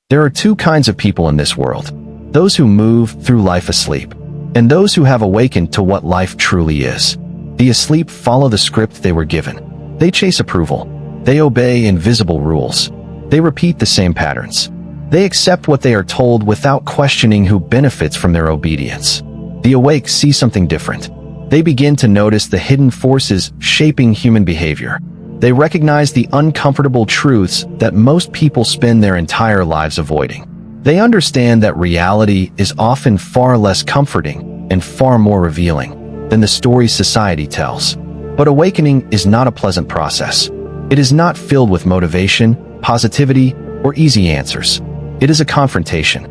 There are two kinds of people in this world: those who move through life asleep, and those who have awakened to what life truly is. The asleep follow the script they were given. They chase approval. They obey invisible rules. They repeat the same patterns. They accept what they are told without questioning who benefits from their obedience. The awake see something different. They begin to notice the hidden forces shaping human behavior. They recognize the uncomfortable truths that most people spend their entire lives avoiding. They understand that reality is often far less comforting and far more revealing than the stories society tells. But awakening is not a pleasant process. It is not filled with motivation, positivity, or easy answers. It is a confrontation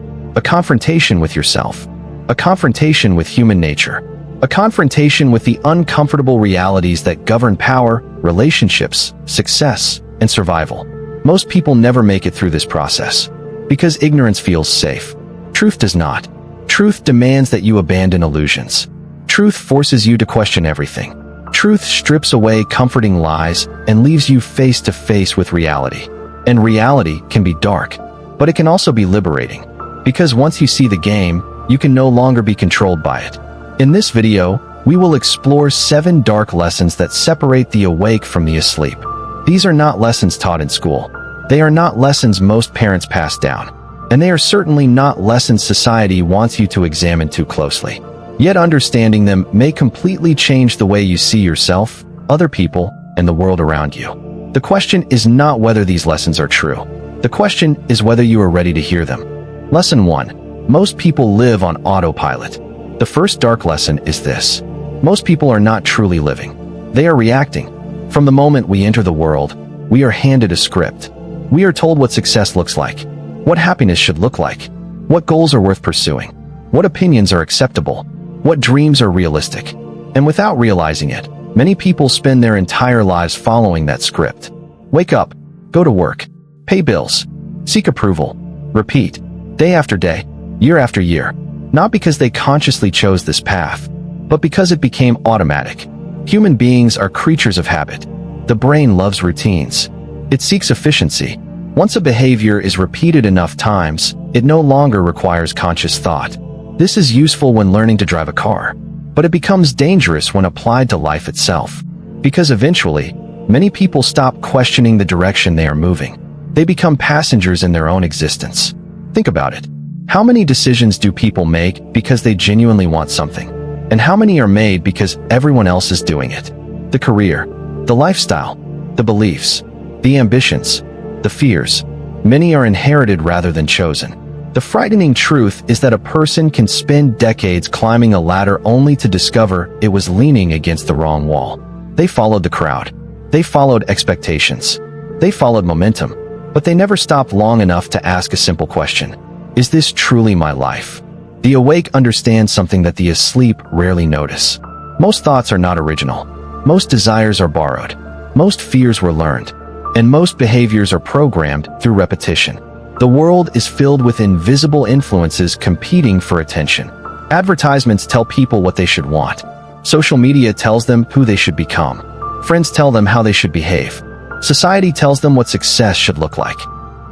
with yourself, a confrontation with human nature, a confrontation with the uncomfortable realities that govern power, relationships, success, and survival. Most people never make it through this process because ignorance feels safe. Truth does not. Truth demands that you abandon illusions. Truth forces you to question everything. Truth strips away comforting lies and leaves you face to face with reality. And reality can be dark, but it can also be liberating, because once you see the game, you can no longer be controlled by it. In this video, we will explore 7 dark lessons that separate the awake from the asleep. These are not lessons taught in school. They are not lessons most parents pass down. And they are certainly not lessons society wants you to examine too closely. Yet understanding them may completely change the way you see yourself, other people, and the world around you. The question is not whether these lessons are true. The question is whether you are ready to hear them. Lesson 1. Most people live on autopilot. The first dark lesson is this: most people are not truly living. They are reacting. From the moment we enter the world, we are handed a script. We are told what success looks like, what happiness should look like, what goals are worth pursuing, what opinions are acceptable, what dreams are realistic. And without realizing it, many people spend their entire lives following that script. Wake up, go to work, pay bills, seek approval, repeat, day after day, year after year. Not because they consciously chose this path, but because it became automatic. Human beings are creatures of habit. The brain loves routines. It seeks efficiency. Once a behavior is repeated enough times, it no longer requires conscious thought. This is useful when learning to drive a car, but it becomes dangerous when applied to life itself. Because eventually, many people stop questioning the direction they are moving. They become passengers in their own existence. Think about it. How many decisions do people make because they genuinely want something? And how many are made because everyone else is doing it? The career, the lifestyle, the beliefs, the ambitions, the fears. Many are inherited rather than chosen. The frightening truth is that a person can spend decades climbing a ladder only to discover it was leaning against the wrong wall. They followed the crowd. They followed expectations. They followed momentum. But they never stopped long enough to ask a simple question: is this truly my life? The awake understands something that the asleep rarely notice. Most thoughts are not original. Most desires are borrowed. Most fears were learned. And most behaviors are programmed through repetition. The world is filled with invisible influences competing for attention. Advertisements tell people what they should want. Social media tells them who they should become. Friends tell them how they should behave. Society tells them what success should look like.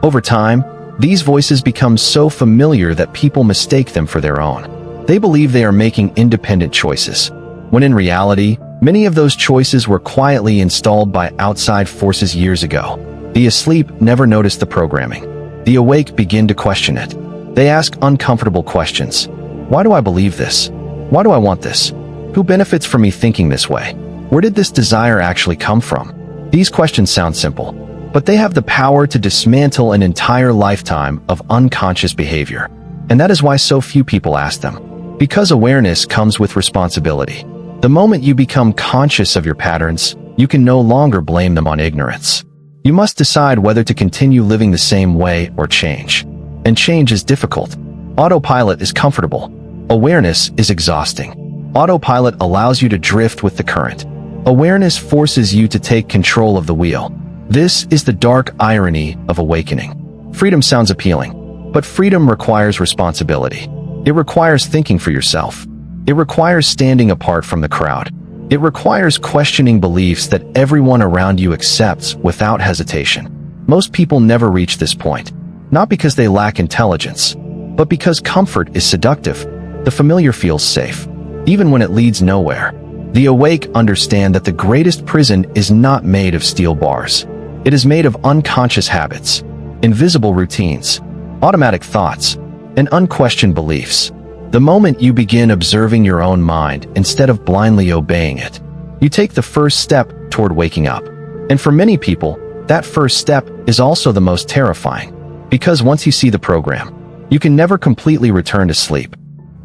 Over time, these voices become so familiar that people mistake them for their own. They believe they are making independent choices, when in reality, many of those choices were quietly installed by outside forces years ago. The asleep never noticed the programming. The awake begin to question it. They ask uncomfortable questions. Why do I believe this? Why do I want this? Who benefits from me thinking this way? Where did this desire actually come from? These questions sound simple, but they have the power to dismantle an entire lifetime of unconscious behavior. And that is why so few people ask them. Because awareness comes with responsibility. The moment you become conscious of your patterns, you can no longer blame them on ignorance. You must decide whether to continue living the same way or change. And change is difficult. Autopilot is comfortable. Awareness is exhausting. Autopilot allows you to drift with the current. Awareness forces you to take control of the wheel. This is the dark irony of awakening. Freedom sounds appealing, but freedom requires responsibility. It requires thinking for yourself. It requires standing apart from the crowd. It requires questioning beliefs that everyone around you accepts without hesitation. Most people never reach this point. not because they lack intelligence, but because comfort is seductive. The familiar feels safe, even when it leads nowhere. The awake understand that the greatest prison is not made of steel bars. It is made of unconscious habits, invisible routines, automatic thoughts, and unquestioned beliefs. The moment you begin observing your own mind instead of blindly obeying it, you take the first step toward waking up. And for many people, that first step is also the most terrifying, because once you see the program, you can never completely return to sleep.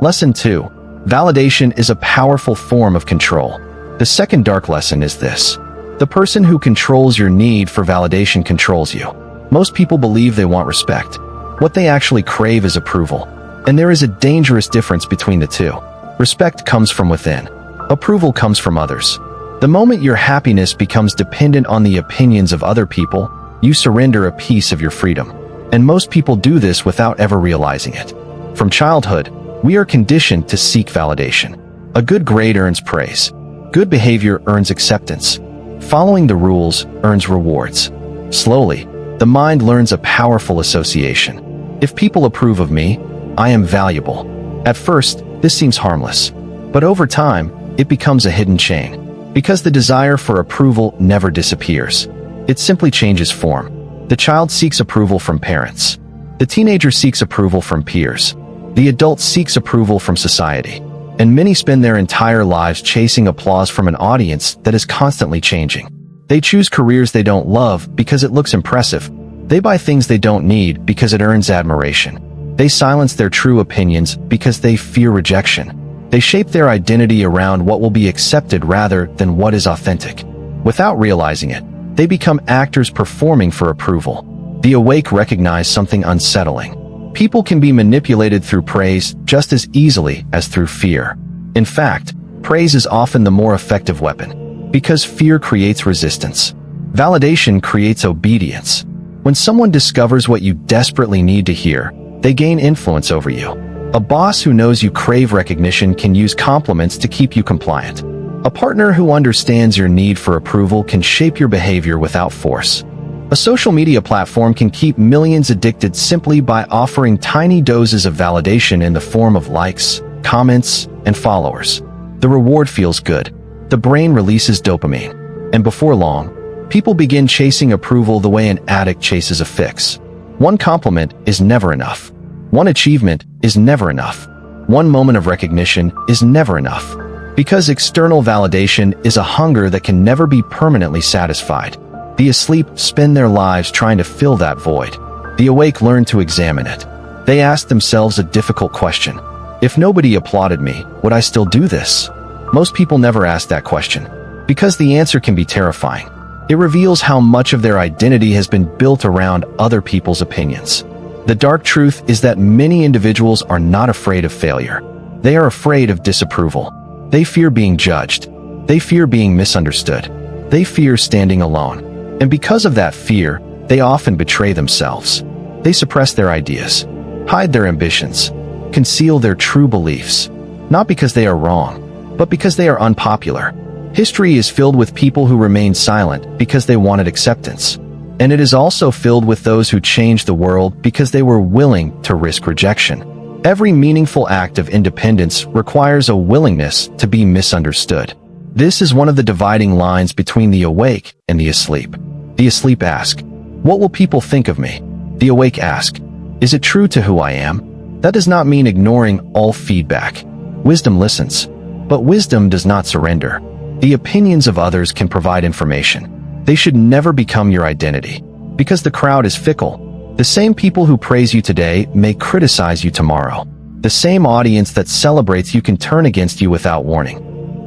Lesson 2. Validation is a powerful form of control. The second dark lesson is this: the person who controls your need for validation controls you. Most people believe they want respect. What they actually crave is approval. And there is a dangerous difference between the two. Respect comes from within. Approval comes from others. The moment your happiness becomes dependent on the opinions of other people, you surrender a piece of your freedom. And most people do this without ever realizing it. From childhood, we are conditioned to seek validation. A good grade earns praise. Good behavior earns acceptance. Following the rules earns rewards. Slowly, the mind learns a powerful association. If people approve of me, I am valuable. At first, this seems harmless. But over time, it becomes a hidden chain. Because the desire for approval never disappears. It simply changes form. The child seeks approval from parents. The teenager seeks approval from peers. The adult seeks approval from society. And many spend their entire lives chasing applause from an audience that is constantly changing. They choose careers they don't love because it looks impressive. They buy things they don't need because it earns admiration. They silence their true opinions because they fear rejection. They shape their identity around what will be accepted rather than what is authentic. Without realizing it, they become actors performing for approval. The awake recognize something unsettling. People can be manipulated through praise just as easily as through fear. In fact, praise is often the more effective weapon, because fear creates resistance. Validation creates obedience. When someone discovers what you desperately need to hear, they gain influence over you. A boss who knows you crave recognition can use compliments to keep you compliant. A partner who understands your need for approval can shape your behavior without force. A social media platform can keep millions addicted simply by offering tiny doses of validation in the form of likes, comments, and followers. The reward feels good. The brain releases dopamine. And before long, people begin chasing approval the way an addict chases a fix. One compliment is never enough. One achievement is never enough. One moment of recognition is never enough. Because external validation is a hunger that can never be permanently satisfied. The asleep spend their lives trying to fill that void. The awake learn to examine it. They ask themselves a difficult question. If nobody applauded me, would I still do this? Most people never ask that question, because the answer can be terrifying. It reveals how much of their identity has been built around other people's opinions. The dark truth is that many individuals are not afraid of failure. They are afraid of disapproval. They fear being judged. They fear being misunderstood. They fear standing alone. And because of that fear, they often betray themselves. They suppress their ideas, hide their ambitions, conceal their true beliefs, not because they are wrong, but because they are unpopular. History is filled with people who remained silent because they wanted acceptance. And it is also filled with those who changed the world because they were willing to risk rejection. Every meaningful act of independence requires a willingness to be misunderstood. This is one of the dividing lines between the awake and the asleep. The asleep ask, "What will people think of me?" The awake ask, "Is it true to who I am?" That does not mean ignoring all feedback. Wisdom listens, but wisdom does not surrender. The opinions of others can provide information. They should never become your identity, because the crowd is fickle. The same people who praise you today may criticize you tomorrow. The same audience that celebrates you can turn against you without warning.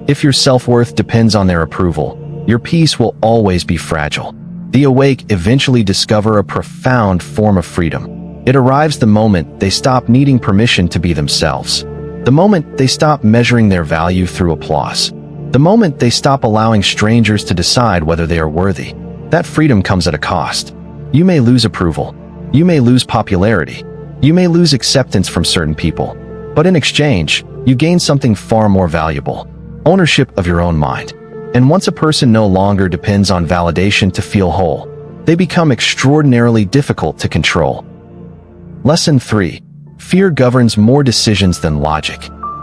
If your self-worth depends on their approval, your peace will always be fragile. The awake eventually discover a profound form of freedom. It arrives the moment they stop needing permission to be themselves. The moment they stop measuring their value through applause. The moment they stop allowing strangers to decide whether they are worthy. That freedom comes at a cost. You may lose approval. You may lose popularity. You may lose acceptance from certain people. But in exchange, you gain something far more valuable: ownership of your own mind. And once a person no longer depends on validation to feel whole, they become extraordinarily difficult to control. Lesson 3. Fear governs more decisions than logic.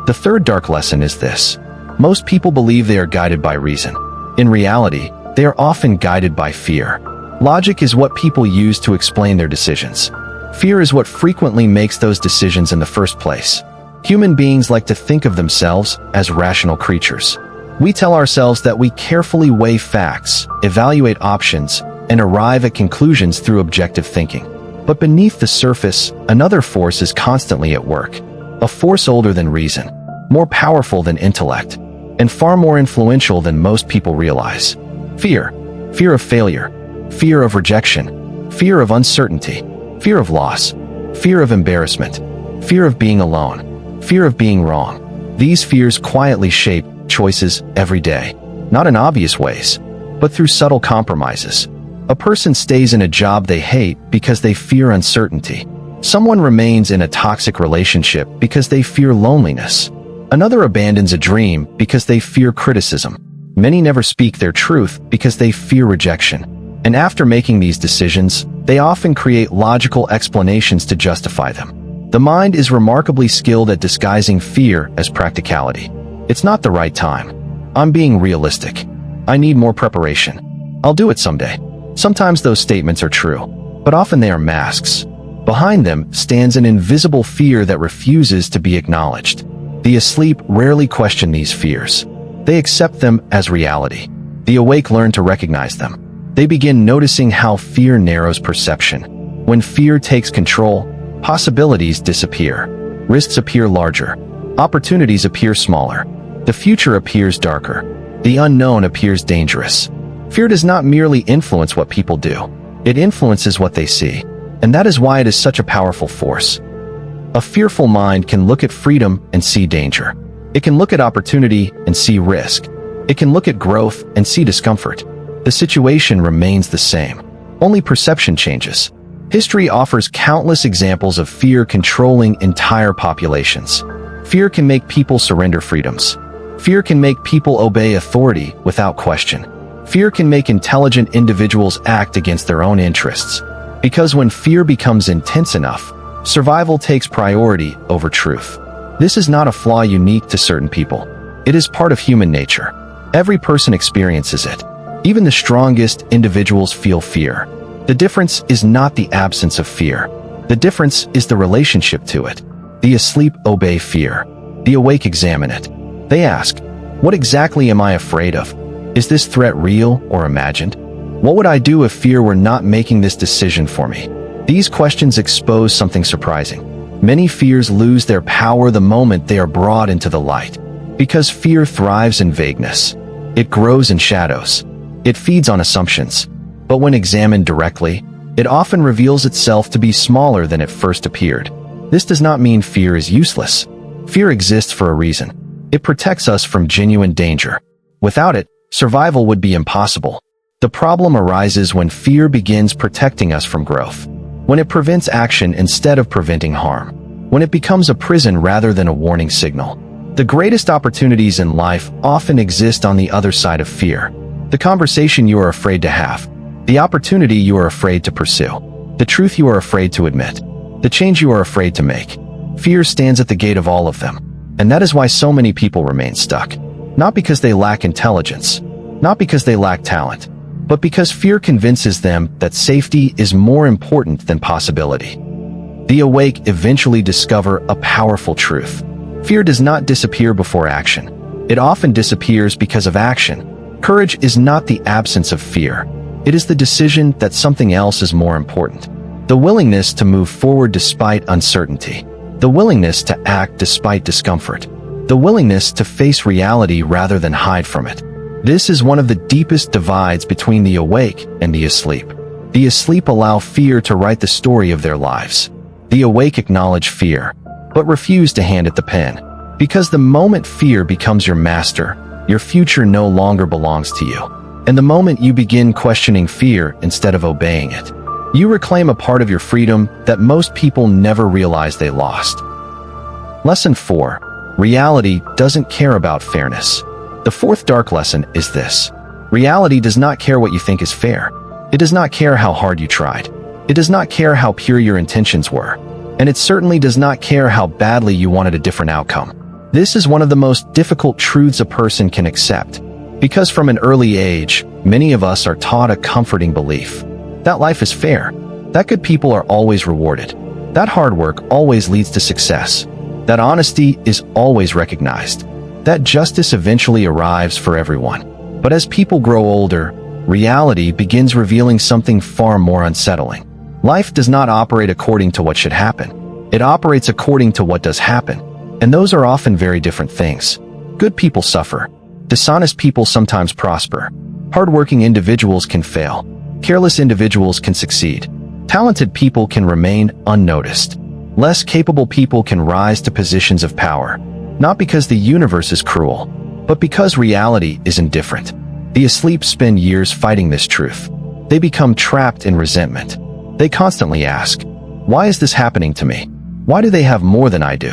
The third dark lesson is this. Most people believe they are guided by reason. In reality, they are often guided by fear. Logic is what people use to explain their decisions. Fear is what frequently makes those decisions in the first place. Human beings like to think of themselves as rational creatures. We tell ourselves that we carefully weigh facts, evaluate options, and arrive at conclusions through objective thinking. But beneath the surface, another force is constantly at work. A force older than reason, more powerful than intellect, and far more influential than most people realize. Fear. Fear of failure. Fear of rejection. Fear of uncertainty. Fear of loss. Fear of embarrassment. Fear of being alone. Fear of being wrong. These fears quietly shape choices every day. Not in obvious ways, but through subtle compromises. A person stays in a job they hate because they fear uncertainty. Someone remains in a toxic relationship because they fear loneliness. Another abandons a dream because they fear criticism. Many never speak their truth because they fear rejection. And after making these decisions, they often create logical explanations to justify them. The mind is remarkably skilled at disguising fear as practicality. It's not the right time. I'm being realistic. I need more preparation. I'll do it someday. Sometimes those statements are true, but often they are masks. Behind them stands an invisible fear that refuses to be acknowledged. The asleep rarely question these fears. They accept them as reality. The awake learn to recognize them. They begin noticing how fear narrows perception. When fear takes control, possibilities disappear. Risks appear larger. Opportunities appear smaller. The future appears darker. The unknown appears dangerous. Fear does not merely influence what people do. It influences what they see. And that is why it is such a powerful force. A fearful mind can look at freedom and see danger. It can look at opportunity and see risk. It can look at growth and see discomfort. The situation remains the same. Only perception changes. History offers countless examples of fear controlling entire populations. Fear can make people surrender freedoms. Fear can make people obey authority without question. Fear can make intelligent individuals act against their own interests. Because when fear becomes intense enough, survival takes priority over truth. This is not a flaw unique to certain people. It is part of human nature. Every person experiences it. Even the strongest individuals feel fear. The difference is not the absence of fear. The difference is the relationship to it. The asleep obey fear. The awake examine it. They ask, what exactly am I afraid of? Is this threat real or imagined? What would I do if fear were not making this decision for me? These questions expose something surprising. Many fears lose their power the moment they are brought into the light. Because fear thrives in vagueness. It grows in shadows. It feeds on assumptions. But when examined directly, it often reveals itself to be smaller than it first appeared. This does not mean fear is useless. Fear exists for a reason. It protects us from genuine danger. Without it, survival would be impossible. The problem arises when fear begins protecting us from growth. When it prevents action instead of preventing harm. When it becomes a prison rather than a warning signal. The greatest opportunities in life often exist on the other side of fear. The conversation you are afraid to have. The opportunity you are afraid to pursue. The truth you are afraid to admit. The change you are afraid to make. Fear stands at the gate of all of them. And that is why so many people remain stuck. Not because they lack intelligence. Not because they lack talent. But because fear convinces them that safety is more important than possibility. The awake eventually discover a powerful truth. Fear does not disappear before action. It often disappears because of action. Courage is not the absence of fear. It is the decision that something else is more important. The willingness to move forward despite uncertainty. The willingness to act despite discomfort. The willingness to face reality rather than hide from it. This is one of the deepest divides between the awake and the asleep. The asleep allow fear to write the story of their lives. The awake acknowledge fear, but refuse to hand it the pen. Because the moment fear becomes your master, your future no longer belongs to you. And the moment you begin questioning fear instead of obeying it, you reclaim a part of your freedom that most people never realize they lost. Lesson 4. Reality doesn't care about fairness. The fourth dark lesson is this. Reality does not care what you think is fair. It does not care how hard you tried. It does not care how pure your intentions were. and it certainly does not care how badly you wanted a different outcome. This is one of the most difficult truths a person can accept, because from an early age, many of us are taught a comforting belief that life is fair, that good people are always rewarded, that hard work always leads to success, that honesty is always recognized, that justice eventually arrives for everyone. But as people grow older, reality begins revealing something far more unsettling. Life does not operate according to what should happen. It operates according to what does happen, and those are often very different things. Good people suffer. Dishonest people sometimes prosper. Hardworking individuals can fail. Careless individuals can succeed. Talented people can remain unnoticed. Less capable people can rise to positions of power, not because the universe is cruel, but because reality is indifferent. The asleep spend years fighting this truth. They become trapped in resentment. They constantly ask, why is this happening to me? Why do they have more than I do?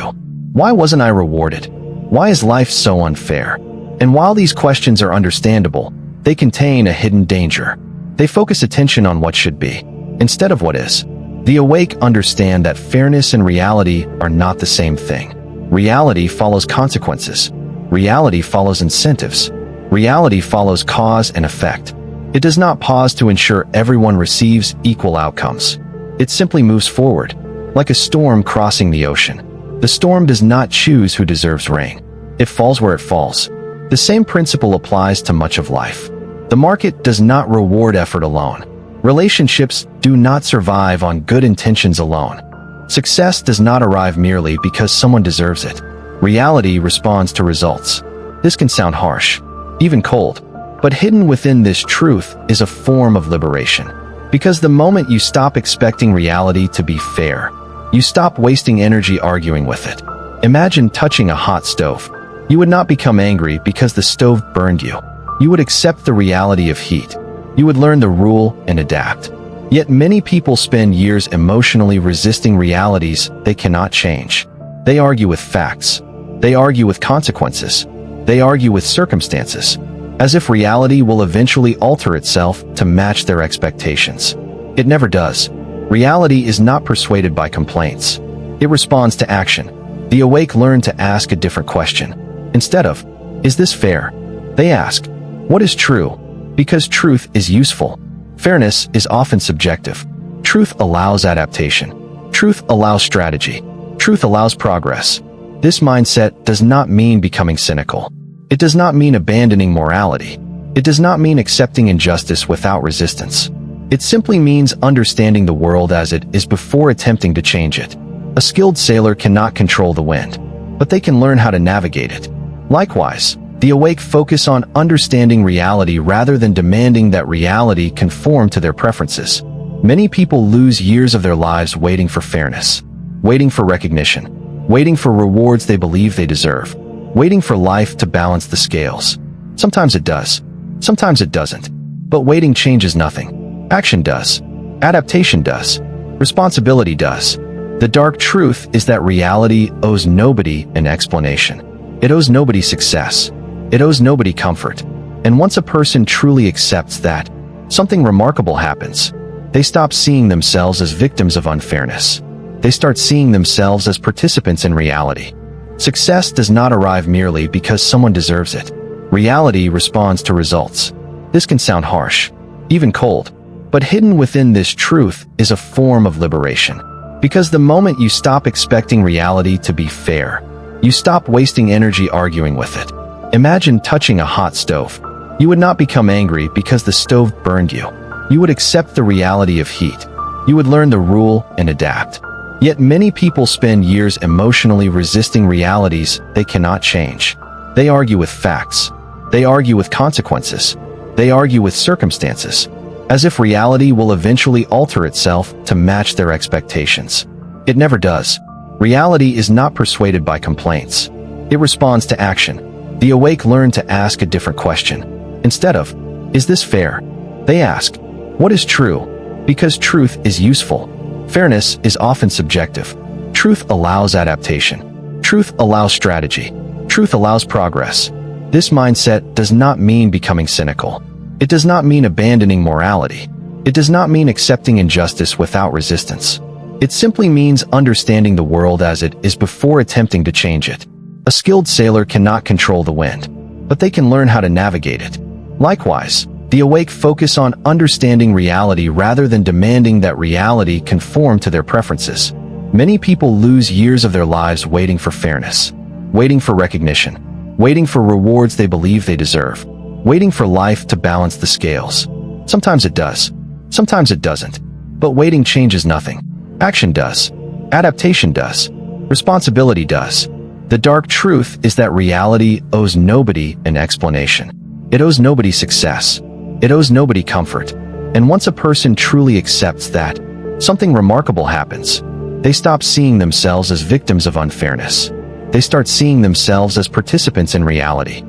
Why wasn't I rewarded? Why is life so unfair? And while these questions are understandable, they contain a hidden danger. They focus attention on what should be, instead of what is. The awake understand that fairness and reality are not the same thing. Reality follows consequences. Reality follows incentives. Reality follows cause and effect. It does not pause to ensure everyone receives equal outcomes. It simply moves forward, like a storm crossing the ocean. The storm does not choose who deserves rain. It falls where it falls. The same principle applies to much of life. The market does not reward effort alone. Relationships do not survive on good intentions alone. Success does not arrive merely because someone deserves it. Reality responds to results. This can sound harsh, even cold, but hidden within this truth is a form of liberation. Because the moment you stop expecting reality to be fair, you stop wasting energy arguing with it. Imagine touching a hot stove. You would not become angry because the stove burned you. You would accept the reality of heat. You would learn the rule and adapt. Yet many people spend years emotionally resisting realities they cannot change. They argue with facts. They argue with consequences. They argue with circumstances, as if reality will eventually alter itself to match their expectations. It never does. Reality is not persuaded by complaints. It responds to action. The awake learn to ask a different question. Instead of, is this fair? They ask, what is true? Because truth is useful. Fairness is often subjective. Truth allows adaptation. Truth allows strategy. Truth allows progress. This mindset does not mean becoming cynical. It does not mean abandoning morality. It does not mean accepting injustice without resistance. It simply means understanding the world as it is before attempting to change it. A skilled sailor cannot control the wind, but they can learn how to navigate it. Likewise, the awake focus on understanding reality rather than demanding that reality conform to their preferences. Many people lose years of their lives waiting for fairness, waiting for recognition, waiting for rewards they believe they deserve, waiting for life to balance the scales. Sometimes it does, sometimes it doesn't. But waiting changes nothing. Action does. Adaptation does. Responsibility does. The dark truth is that reality owes nobody an explanation. It owes nobody success. It owes nobody comfort. And once a person truly accepts that, something remarkable happens. They stop seeing themselves as victims of unfairness. They start seeing themselves as participants in reality. Success does not arrive merely because someone deserves it. Reality responds to results. This can sound harsh, even cold, but hidden within this truth is a form of liberation. Because the moment you stop expecting reality to be fair, you stop wasting energy arguing with it. Imagine touching a hot stove. You would not become angry because the stove burned you. You would accept the reality of heat. You would learn the rule and adapt. Yet many people spend years emotionally resisting realities they cannot change. They argue with facts. They argue with consequences. They argue with circumstances, as if reality will eventually alter itself to match their expectations. It never does. Reality is not persuaded by complaints. It responds to action. The awake learn to ask a different question. Instead of, is this fair? They ask, what is true? Because truth is useful. Fairness is often subjective. Truth allows adaptation. Truth allows strategy. Truth allows progress. This mindset does not mean becoming cynical. It does not mean abandoning morality. It does not mean accepting injustice without resistance. It simply means understanding the world as it is before attempting to change it. A skilled sailor cannot control the wind, but they can learn how to navigate it. Likewise, the awake focus on understanding reality rather than demanding that reality conform to their preferences. Many people lose years of their lives waiting for fairness, waiting for recognition, waiting for rewards they believe they deserve, waiting for life to balance the scales. Sometimes it does, sometimes it doesn't. But waiting changes nothing. Action does. Adaptation does. Responsibility does. The dark truth is that reality owes nobody an explanation. It owes nobody success. It owes nobody comfort. And once a person truly accepts that, something remarkable happens. They stop seeing themselves as victims of unfairness. They start seeing themselves as participants in reality.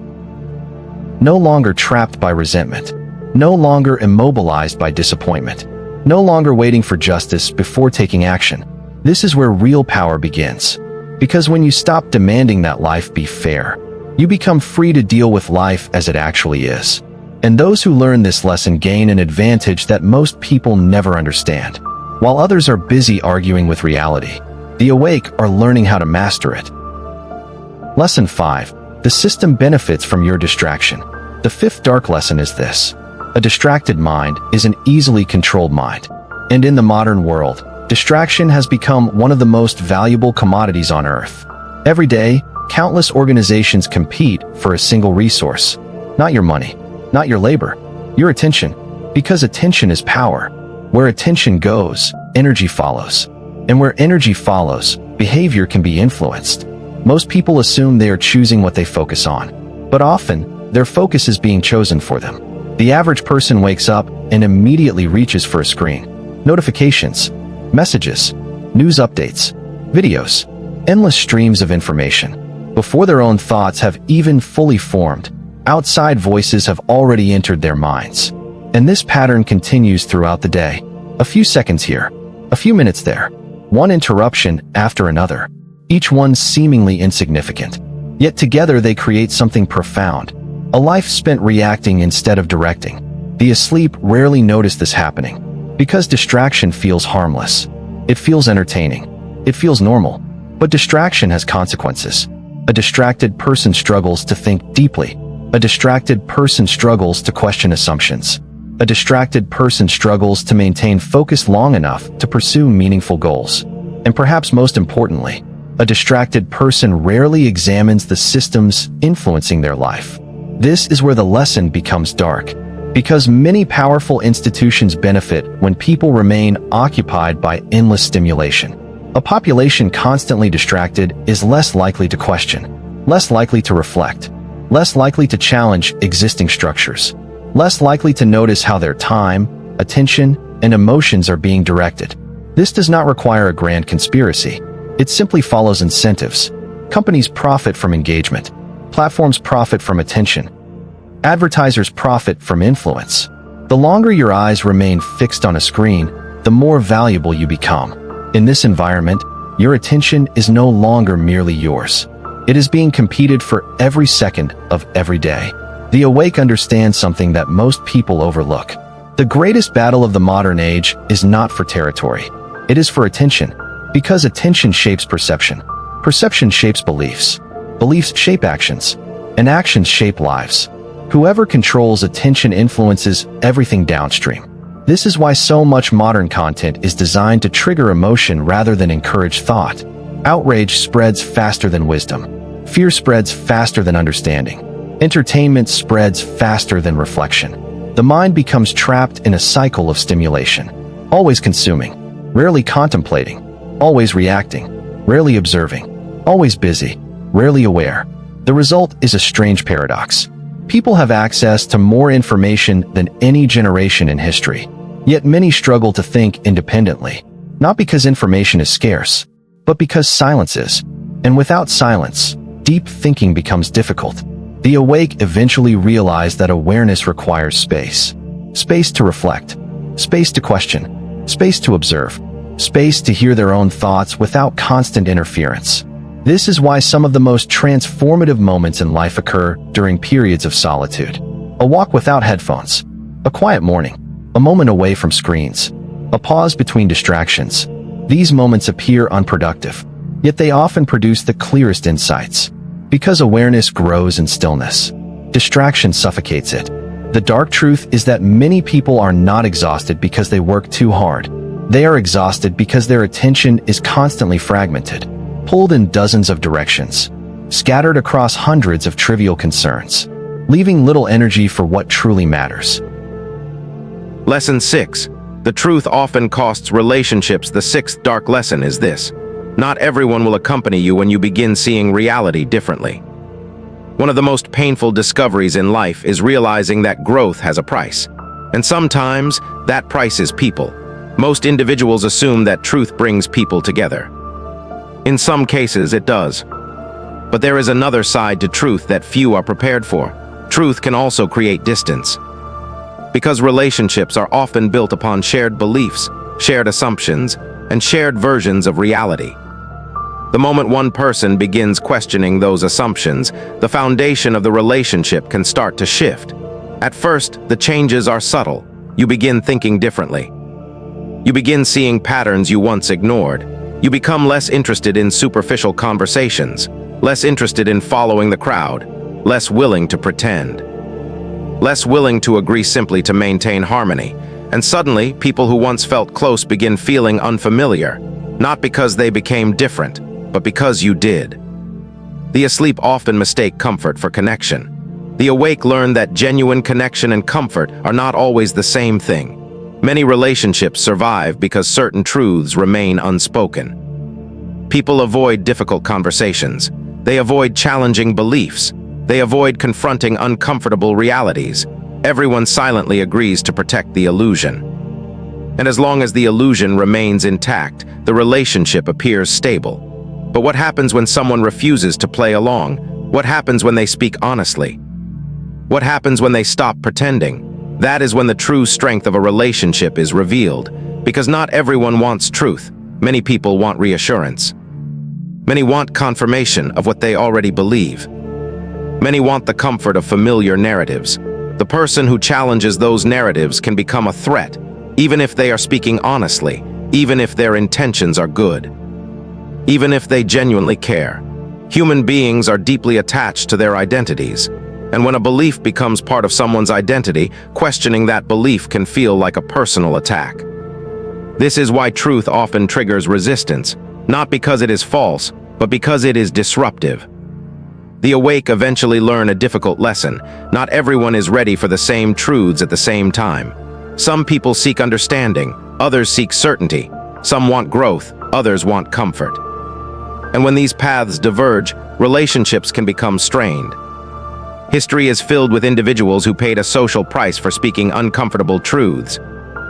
No longer trapped by resentment. No longer immobilized by disappointment. No longer waiting for justice before taking action. This is where real power begins. Because when you stop demanding that life be fair, you become free to deal with life as it actually is. And those who learn this lesson gain an advantage that most people never understand. While others are busy arguing with reality, the awake are learning how to master it. Lesson 5. The system benefits from your distraction. The fifth dark lesson is this. A distracted mind is an easily controlled mind. And in the modern world, distraction has become one of the most valuable commodities on Earth. Every day, countless organizations compete for a single resource. Not your money, not your labor, your attention. Because attention is power. Where attention goes, energy follows. And where energy follows, behavior can be influenced. Most people assume they are choosing what they focus on. But often, their focus is being chosen for them. The average person wakes up and immediately reaches for a screen. Notifications, messages, news updates, videos, endless streams of information. Before their own thoughts have even fully formed, outside voices have already entered their minds. And this pattern continues throughout the day. A few seconds here, a few minutes there, one interruption after another, each one seemingly insignificant. Yet together they create something profound. A life spent reacting instead of directing. The asleep rarely notice this happening, because distraction feels harmless. It feels entertaining. It feels normal. But distraction has consequences. A distracted person struggles to think deeply. A distracted person struggles to question assumptions. A distracted person struggles to maintain focus long enough to pursue meaningful goals. And perhaps most importantly, a distracted person rarely examines the systems influencing their life. This is where the lesson becomes dark, because many powerful institutions benefit when people remain occupied by endless stimulation. A population constantly distracted is less likely to question, less likely to reflect, less likely to challenge existing structures, less likely to notice how their time, attention, and emotions are being directed. This does not require a grand conspiracy. It simply follows incentives. Companies profit from engagement. Platforms profit from attention. Advertisers profit from influence. The longer your eyes remain fixed on a screen, the more valuable you become. In this environment, your attention is no longer merely yours. It is being competed for every second of every day. The awake understand something that most people overlook. The greatest battle of the modern age is not for territory. It is for attention, because attention shapes perception. Perception shapes beliefs. Beliefs shape actions, and actions shape lives. Whoever controls attention influences everything downstream. This is why so much modern content is designed to trigger emotion rather than encourage thought. Outrage spreads faster than wisdom. Fear spreads faster than understanding. Entertainment spreads faster than reflection. The mind becomes trapped in a cycle of stimulation, always consuming, rarely contemplating, always reacting, rarely observing, always busy, rarely aware. The result is a strange paradox. People have access to more information than any generation in history, yet many struggle to think independently, not because information is scarce, but because silence is. And without silence, deep thinking becomes difficult. The awake eventually realize that awareness requires space. Space to reflect, space to question, space to observe, space to hear their own thoughts without constant interference. This is why some of the most transformative moments in life occur during periods of solitude. A walk without headphones, a quiet morning, a moment away from screens, a pause between distractions. These moments appear unproductive, yet they often produce the clearest insights. Because awareness grows in stillness, distraction suffocates it. The dark truth is that many people are not exhausted because they work too hard. They are exhausted because their attention is constantly fragmented, pulled in dozens of directions, scattered across hundreds of trivial concerns, leaving little energy for what truly matters. Lesson 6. The truth often costs relationships. The sixth dark lesson is this: not everyone will accompany you when you begin seeing reality differently. One of the most painful discoveries in life is realizing that growth has a price. And sometimes, that price is people. Most individuals assume that truth brings people together. In some cases, it does. But there is another side to truth that few are prepared for. Truth can also create distance. Because relationships are often built upon shared beliefs, shared assumptions, and shared versions of reality. The moment one person begins questioning those assumptions, the foundation of the relationship can start to shift. At first, the changes are subtle. You begin thinking differently. You begin seeing patterns you once ignored. You become less interested in superficial conversations, less interested in following the crowd, less willing to pretend, less willing to agree simply to maintain harmony. And suddenly, people who once felt close begin feeling unfamiliar, not because they became different, but because you did. The asleep often mistake comfort for connection. The awake learn that genuine connection and comfort are not always the same thing. Many relationships survive because certain truths remain unspoken. People avoid difficult conversations. They avoid challenging beliefs. They avoid confronting uncomfortable realities. Everyone silently agrees to protect the illusion. And as long as the illusion remains intact, the relationship appears stable. But what happens when someone refuses to play along? What happens when they speak honestly? What happens when they stop pretending? That is when the true strength of a relationship is revealed. Because not everyone wants truth. Many people want reassurance. Many want confirmation of what they already believe. Many want the comfort of familiar narratives. The person who challenges those narratives can become a threat, even if they are speaking honestly, even if their intentions are good, even if they genuinely care. Human beings are deeply attached to their identities, and when a belief becomes part of someone's identity, questioning that belief can feel like a personal attack. This is why truth often triggers resistance, not because it is false, but because it is disruptive. The awake eventually learn a difficult lesson. Not everyone is ready for the same truths at the same time. Some people seek understanding, others seek certainty. Some want growth, others want comfort. And when these paths diverge, relationships can become strained. History is filled with individuals who paid a social price for speaking uncomfortable truths.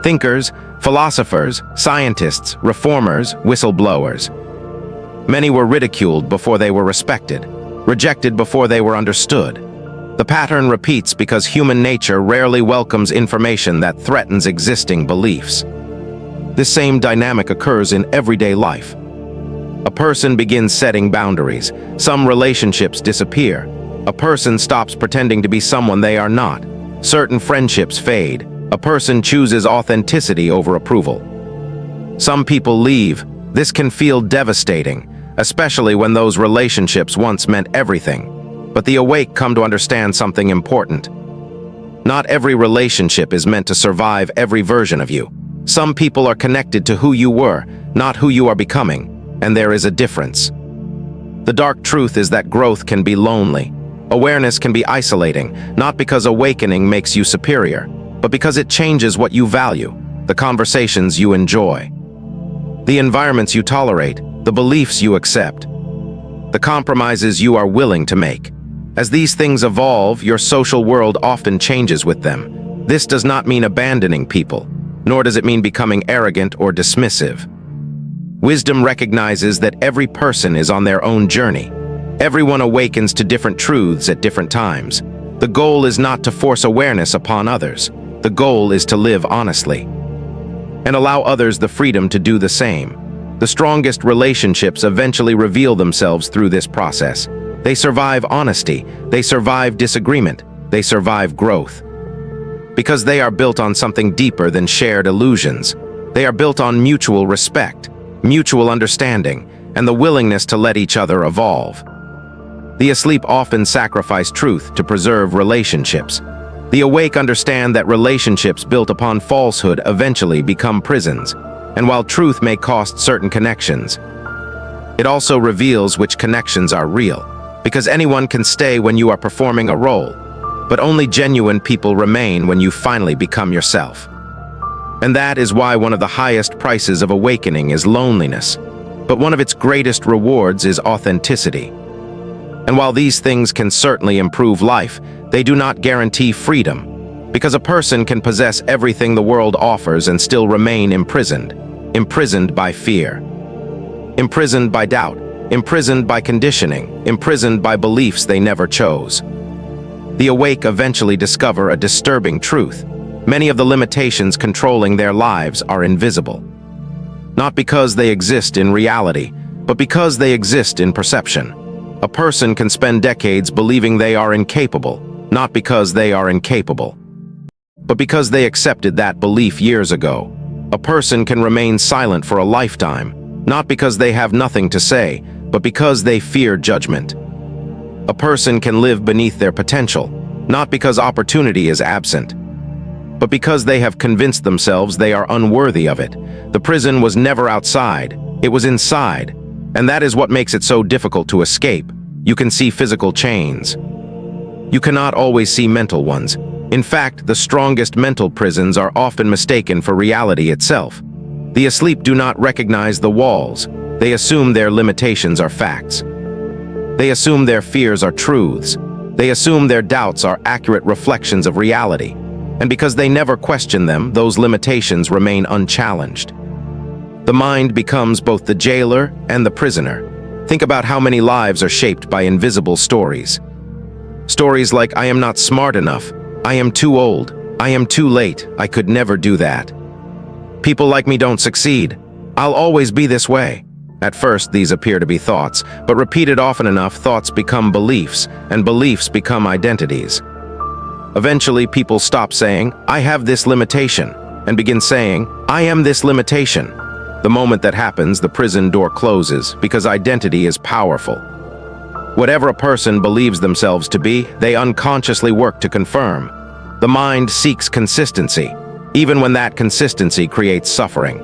Thinkers, philosophers, scientists, reformers, whistleblowers. Many were ridiculed before they were respected, rejected before they were understood. The pattern repeats because human nature rarely welcomes information that threatens existing beliefs. This same dynamic occurs in everyday life. A person begins setting boundaries. Some relationships disappear. A person stops pretending to be someone they are not. Certain friendships fade. A person chooses authenticity over approval. Some people leave. This can feel devastating, especially when those relationships once meant everything. But the awake come to understand something important. Not every relationship is meant to survive every version of you. Some people are connected to who you were, not who you are becoming, and there is a difference. The dark truth is that growth can be lonely. Awareness can be isolating, not because awakening makes you superior, but because it changes what you value, the conversations you enjoy, the environments you tolerate, the beliefs you accept, the compromises you are willing to make. As these things evolve, your social world often changes with them. This does not mean abandoning people, nor does it mean becoming arrogant or dismissive. Wisdom recognizes that every person is on their own journey. Everyone awakens to different truths at different times. The goal is not to force awareness upon others. The goal is to live honestly and allow others the freedom to do the same. The strongest relationships eventually reveal themselves through this process. They survive honesty, they survive disagreement, they survive growth. Because they are built on something deeper than shared illusions. They are built on mutual respect. mutual understanding, and the willingness to let each other evolve. The asleep often sacrifice truth to preserve relationships. The awake understand that relationships built upon falsehood eventually become prisons, and while truth may cost certain connections, it also reveals which connections are real, because anyone can stay when you are performing a role, but only genuine people remain when you finally become yourself. And that is why one of the highest prices of awakening is loneliness, but one of its greatest rewards is authenticity. And while these things can certainly improve life, they do not guarantee freedom, because a person can possess everything the world offers and still remain imprisoned by fear, imprisoned by doubt, imprisoned by conditioning, imprisoned by beliefs they never chose. The awake eventually discover a disturbing truth. Many of the limitations controlling their lives are invisible. Not because they exist in reality, but because they exist in perception. A person can spend decades believing they are incapable, not because they are incapable, but because they accepted that belief years ago. A person can remain silent for a lifetime, not because they have nothing to say, but because they fear judgment. A person can live beneath their potential, not because opportunity is absent, but because they have convinced themselves they are unworthy of it. The prison was never outside, it was inside, and that is what makes it so difficult to escape. You can see physical chains. You cannot always see mental ones. In fact, the strongest mental prisons are often mistaken for reality itself. The asleep do not recognize the walls. They assume their limitations are facts. They assume their fears are truths. They assume their doubts are accurate reflections of reality. And because they never question them, those limitations remain unchallenged. The mind becomes both the jailer and the prisoner. Think about how many lives are shaped by invisible stories. Stories like, I am not smart enough, I am too old, I am too late, I could never do that. People like me don't succeed, I'll always be this way. At first, these appear to be thoughts, but repeated often enough, thoughts become beliefs, and beliefs become identities. Eventually, people stop saying, I have this limitation, and begin saying, I am this limitation. The moment that happens, the prison door closes, because identity is powerful. Whatever a person believes themselves to be, they unconsciously work to confirm. The mind seeks consistency, even when that consistency creates suffering.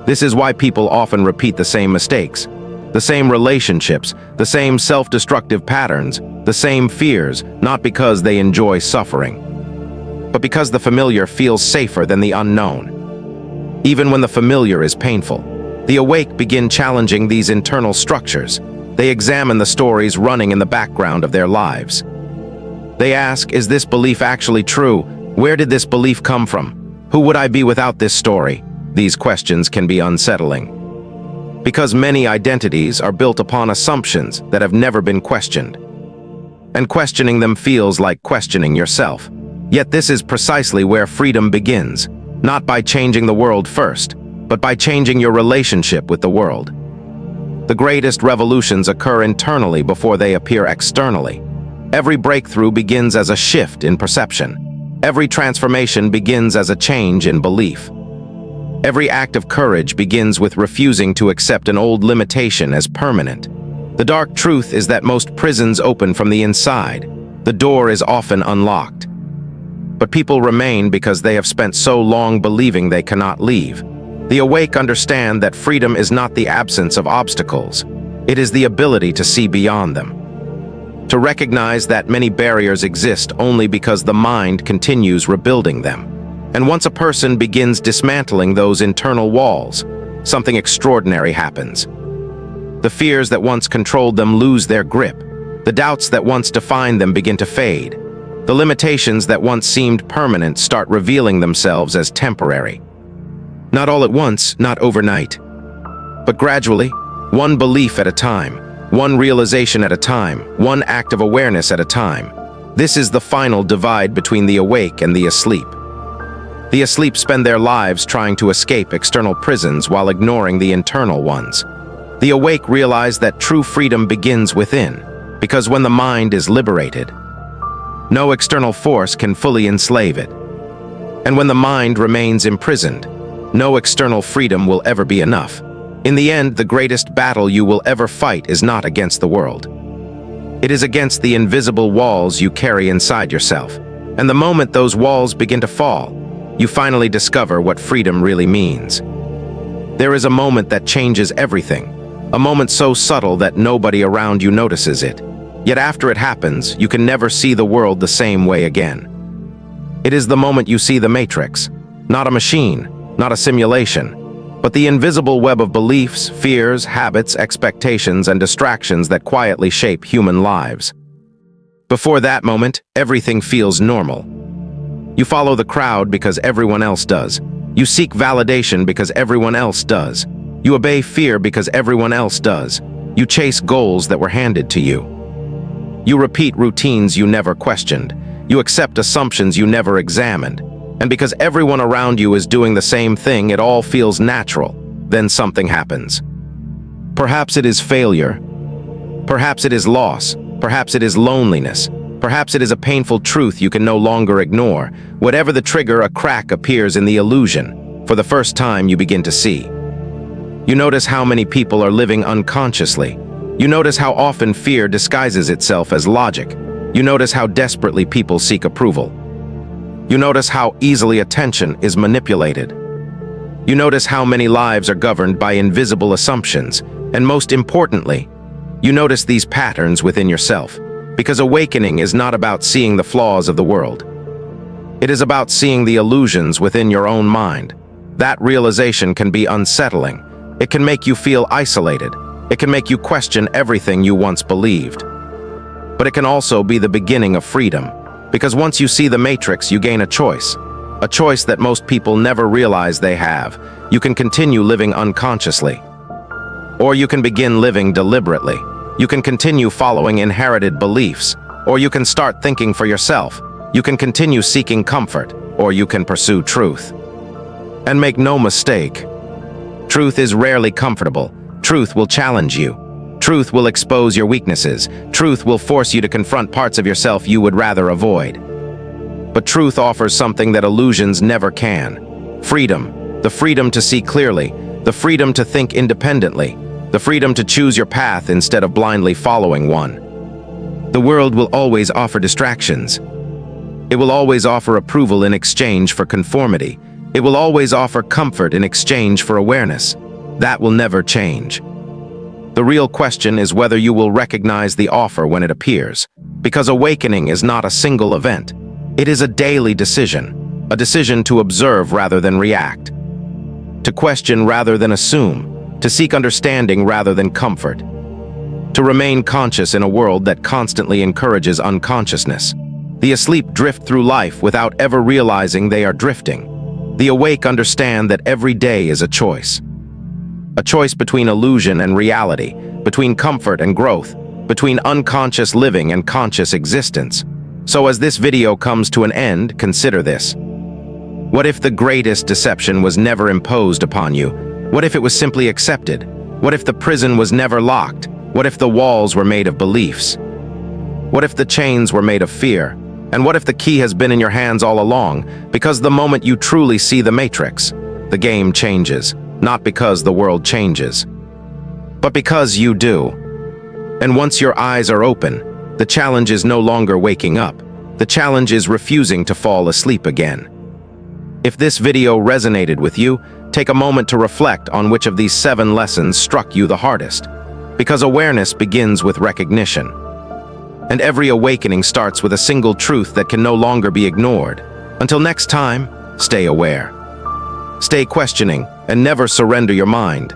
This is why people often repeat the same mistakes, the same relationships, the same self-destructive patterns, the same fears, not because they enjoy suffering, but because the familiar feels safer than the unknown. Even when the familiar is painful, the awake begin challenging these internal structures. They examine the stories running in the background of their lives. They ask, is this belief actually true? Where did this belief come from? Who would I be without this story? These questions can be unsettling, because many identities are built upon assumptions that have never been questioned. And questioning them feels like questioning yourself. Yet this is precisely where freedom begins. Not by changing the world first, but by changing your relationship with the world. The greatest revolutions occur internally before they appear externally. Every breakthrough begins as a shift in perception. Every transformation begins as a change in belief. Every act of courage begins with refusing to accept an old limitation as permanent. The dark truth is that most prisons open from the inside. The door is often unlocked. But people remain because they have spent so long believing they cannot leave. The awake understand that freedom is not the absence of obstacles. It is the ability to see beyond them. To recognize that many barriers exist only because the mind continues rebuilding them. And once a person begins dismantling those internal walls, something extraordinary happens. The fears that once controlled them lose their grip. The doubts that once defined them begin to fade. The limitations that once seemed permanent start revealing themselves as temporary. Not all at once, not overnight, but gradually, one belief at a time, one realization at a time, one act of awareness at a time. This is the final divide between the awake and the asleep. The asleep spend their lives trying to escape external prisons while ignoring the internal ones. The awake realize that true freedom begins within, because when the mind is liberated, no external force can fully enslave it. And when the mind remains imprisoned, no external freedom will ever be enough. In the end, the greatest battle you will ever fight is not against the world. It is against the invisible walls you carry inside yourself. And the moment those walls begin to fall, you finally discover what freedom really means. There is a moment that changes everything, a moment so subtle that nobody around you notices it. Yet after it happens, you can never see the world the same way again. It is the moment you see the Matrix, not a machine, not a simulation, but the invisible web of beliefs, fears, habits, expectations, and distractions that quietly shape human lives. Before that moment, everything feels normal. You follow the crowd because everyone else does. You seek validation because everyone else does. You obey fear because everyone else does. You chase goals that were handed to you. You repeat routines you never questioned. You accept assumptions you never examined. And because everyone around you is doing the same thing, it all feels natural. Then something happens. Perhaps it is failure. Perhaps it is loss. Perhaps it is loneliness. Perhaps it is a painful truth you can no longer ignore. Whatever the trigger, a crack appears in the illusion. For the first time, you begin to see. You notice how many people are living unconsciously. You notice how often fear disguises itself as logic. You notice how desperately people seek approval. You notice how easily attention is manipulated. You notice how many lives are governed by invisible assumptions. And most importantly, you notice these patterns within yourself. Because awakening is not about seeing the flaws of the world. It is about seeing the illusions within your own mind. That realization can be unsettling. It can make you feel isolated. It can make you question everything you once believed. But it can also be the beginning of freedom. Because once you see the Matrix, you gain a choice that most people never realize they have. You can continue living unconsciously. Or you can begin living deliberately. You can continue following inherited beliefs. Or you can start thinking for yourself. You can continue seeking comfort. Or you can pursue truth. And make no mistake, truth is rarely comfortable. Truth will challenge you. Truth will expose your weaknesses. Truth will force you to confront parts of yourself you would rather avoid. But truth offers something that illusions never can. Freedom. The freedom to see clearly. The freedom to think independently. The freedom to choose your path instead of blindly following one. The world will always offer distractions. It will always offer approval in exchange for conformity. It will always offer comfort in exchange for awareness. That will never change. The real question is whether you will recognize the offer when it appears. Because awakening is not a single event. It is a daily decision. A decision to observe rather than react. To question rather than assume. To seek understanding rather than comfort. To remain conscious in a world that constantly encourages unconsciousness. The asleep drift through life without ever realizing they are drifting. The awake understand that every day is a choice. A choice between illusion and reality, between comfort and growth, between unconscious living and conscious existence. So as this video comes to an end, consider this. What if the greatest deception was never imposed upon you? What if it was simply accepted? What if the prison was never locked? What if the walls were made of beliefs? What if the chains were made of fear? And what if the key has been in your hands all along? Because the moment you truly see the Matrix, the game changes. Not because the world changes, but because you do. And once your eyes are open, the challenge is no longer waking up. The challenge is refusing to fall asleep again. If this video resonated with you, take a moment to reflect on which of these 7 lessons struck you the hardest. Because awareness begins with recognition. And every awakening starts with a single truth that can no longer be ignored. Until next time, stay aware. Stay questioning, and never surrender your mind.